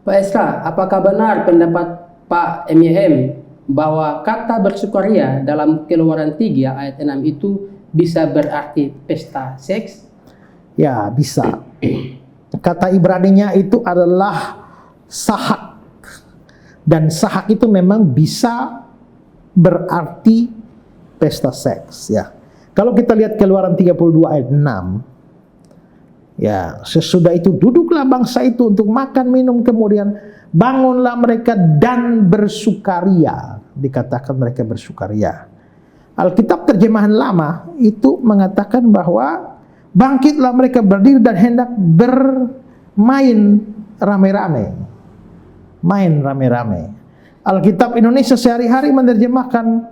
Pak Esra, apakah benar pendapat Pak MYM bahwa kata bersukaria dalam Keluaran 3 ayat 6 itu bisa berarti pesta seks? Ya, bisa. Kata Ibraninya itu adalah sahak. Dan sahak itu memang bisa berarti pesta seks, ya. Kalau kita lihat Keluaran 32 ayat 6, ya, sesudah itu duduklah bangsa itu untuk makan minum, kemudian bangunlah mereka dan bersukaria. Dikatakan mereka bersukaria. Alkitab terjemahan lama itu mengatakan bahwa bangkitlah mereka berdiri dan hendak bermain rame-rame. Main rame-rame. Alkitab Indonesia sehari-hari menerjemahkan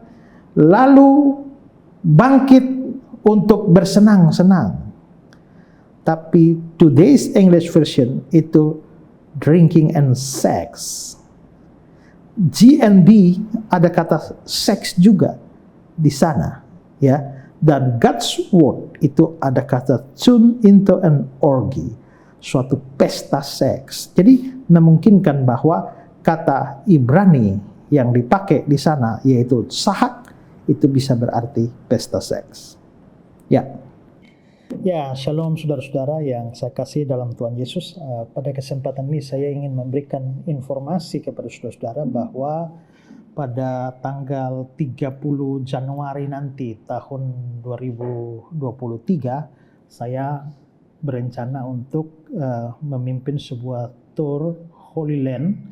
lalu bangkit untuk bersenang-senang. Tapi today's English version itu drinking and sex. GNB ada kata seks juga di sana, ya. Dan God's word itu ada kata tune into an orgy, suatu pesta seks. Jadi memungkinkan bahwa kata Ibrani yang dipakai di sana yaitu sahak itu bisa berarti pesta seks. Ya. Ya, shalom saudara-saudara yang saya kasih dalam Tuhan Yesus. Pada kesempatan ini saya ingin memberikan informasi kepada saudara-saudara bahwa pada tanggal 30 Januari nanti tahun 2023 saya berencana untuk memimpin sebuah tour Holy Land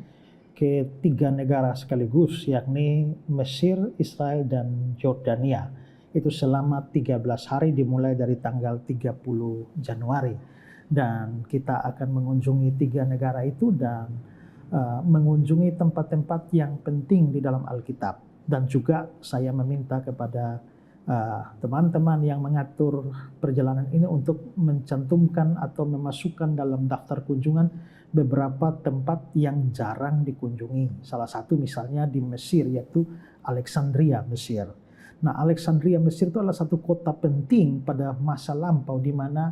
ke 3 negara sekaligus, yakni Mesir, Israel, dan Yordania. Itu selama 13 hari dimulai dari tanggal 30 Januari. Dan kita akan mengunjungi 3 negara itu dan mengunjungi tempat-tempat yang penting di dalam Alkitab. Dan juga saya meminta kepada teman-teman yang mengatur perjalanan ini untuk mencantumkan atau memasukkan dalam daftar kunjungan beberapa tempat yang jarang dikunjungi. Salah satu misalnya di Mesir, yaitu Alexandria, Mesir. Nah, Alexandria, Mesir itu adalah satu kota penting pada masa lampau, di mana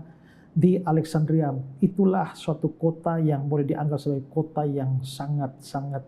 di Alexandria itulah suatu kota yang boleh dianggap sebagai kota yang sangat-sangat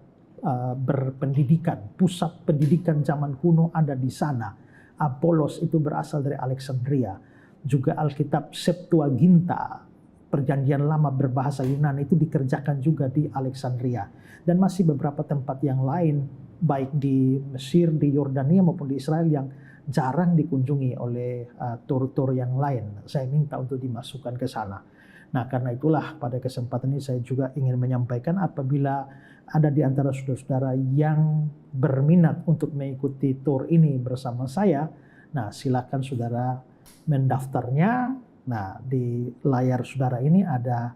berpendidikan. Pusat pendidikan zaman kuno ada di sana. Apolos itu berasal dari Alexandria. Juga Alkitab Septuaginta, Perjanjian Lama berbahasa Yunani, itu dikerjakan juga di Alexandria. Dan masih beberapa tempat yang lain, baik di Mesir, di Yordania maupun di Israel, yang jarang dikunjungi oleh tur-tur yang lain. Saya minta untuk dimasukkan ke sana. Nah, karena itulah pada kesempatan ini saya juga ingin menyampaikan, apabila ada di antara saudara-saudara yang berminat untuk mengikuti tur ini bersama saya, nah silakan saudara mendaftarnya. Nah, di layar saudara ini ada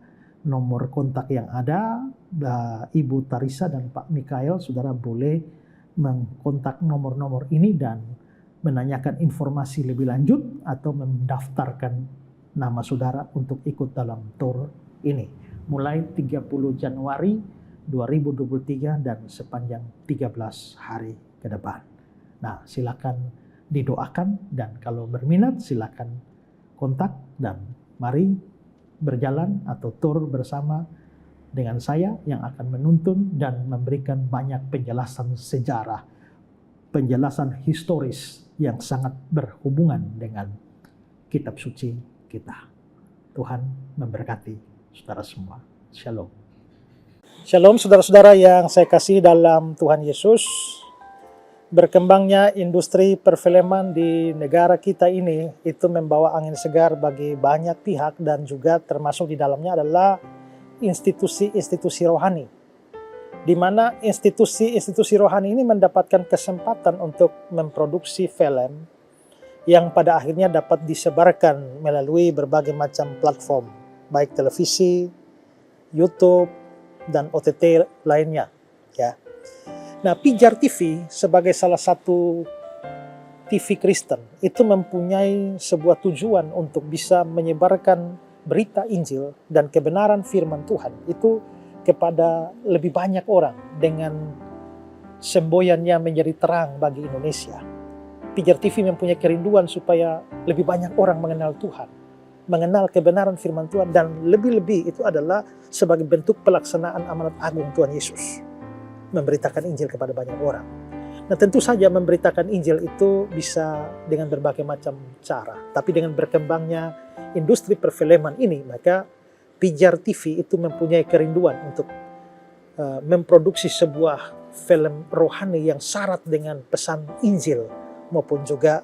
nomor kontak yang ada, Ibu Tarisa dan Pak Mikael. Saudara boleh mengkontak nomor-nomor ini dan menanyakan informasi lebih lanjut atau mendaftarkan nama saudara untuk ikut dalam tour ini. Mulai 30 Januari 2023 dan sepanjang 13 hari ke depan. Nah, silakan didoakan dan kalau berminat silakan kontak dan mari berjalan atau tur bersama dengan saya yang akan menuntun dan memberikan banyak penjelasan sejarah, penjelasan historis yang sangat berhubungan dengan kitab suci kita. Tuhan memberkati saudara semua. Shalom. Shalom saudara-saudara yang saya kasih dalam Tuhan Yesus. Berkembangnya industri perfilman di negara kita ini itu membawa angin segar bagi banyak pihak, dan juga termasuk di dalamnya adalah institusi-institusi rohani, di mana institusi-institusi rohani ini mendapatkan kesempatan untuk memproduksi film yang pada akhirnya dapat disebarkan melalui berbagai macam platform, baik televisi, YouTube, dan OTT lainnya, ya. Nah, Pijar TV sebagai salah satu TV Kristen itu mempunyai sebuah tujuan untuk bisa menyebarkan berita Injil dan kebenaran firman Tuhan itu kepada lebih banyak orang dengan semboyannya menjadi terang bagi Indonesia. Pijar TV mempunyai kerinduan supaya lebih banyak orang mengenal Tuhan. mengenal kebenaran firman Tuhan, dan lebih-lebih itu adalah sebagai bentuk pelaksanaan amanat agung Tuhan Yesus, memberitakan Injil kepada banyak orang. Nah, tentu saja memberitakan Injil itu bisa dengan berbagai macam cara, tapi dengan berkembangnya industri perfilman ini, maka Pijar TV itu mempunyai kerinduan untuk memproduksi sebuah film rohani yang syarat dengan pesan Injil maupun juga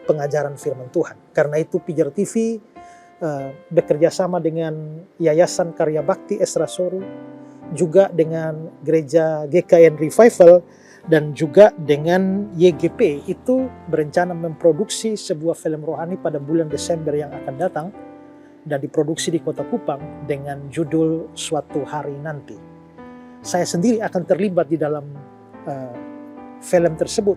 pengajaran firman Tuhan. Karena itu Pijar TV bekerja sama dengan Yayasan Karya Bakti Esra Soru, juga dengan Gereja GKN Revival, dan juga dengan YGP, itu berencana memproduksi sebuah film rohani pada bulan Desember yang akan datang dan diproduksi di Kota Kupang dengan judul Suatu Hari Nanti. Saya sendiri akan terlibat di dalam film tersebut,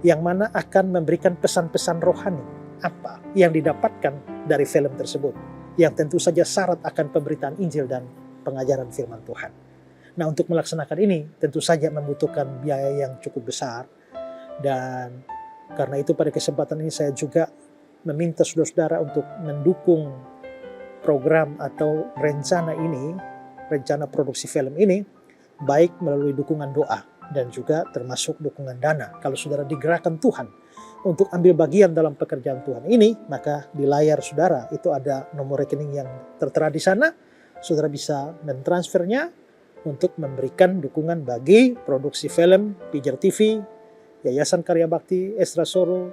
yang mana akan memberikan pesan-pesan rohani apa yang didapatkan dari film tersebut, yang tentu saja syarat akan pemberitaan Injil dan pengajaran firman Tuhan. Nah, untuk melaksanakan ini tentu saja membutuhkan biaya yang cukup besar, dan karena itu pada kesempatan ini saya juga meminta saudara-saudara untuk mendukung program atau rencana ini, rencana produksi film ini, baik melalui dukungan doa dan juga termasuk dukungan dana. Kalau saudara digerakkan Tuhan untuk ambil bagian dalam pekerjaan Tuhan ini, maka di layar saudara itu ada nomor rekening yang tertera di sana. Saudara bisa mentransfernya untuk memberikan dukungan bagi produksi film Pijar TV, Yayasan Karya Bakti Esra Soru,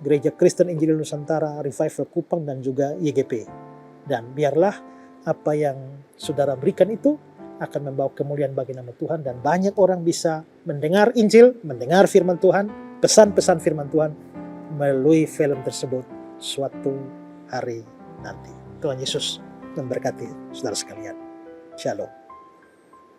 Gereja Kristen Injil Nusantara, Revival Kupang, dan juga YGP. Dan biarlah apa yang saudara berikan itu akan membawa kemuliaan bagi nama Tuhan, dan banyak orang bisa mendengar Injil, mendengar firman Tuhan, pesan-pesan firman Tuhan melalui film tersebut suatu hari nanti. Tuhan Yesus memberkati saudara sekalian. Shalom.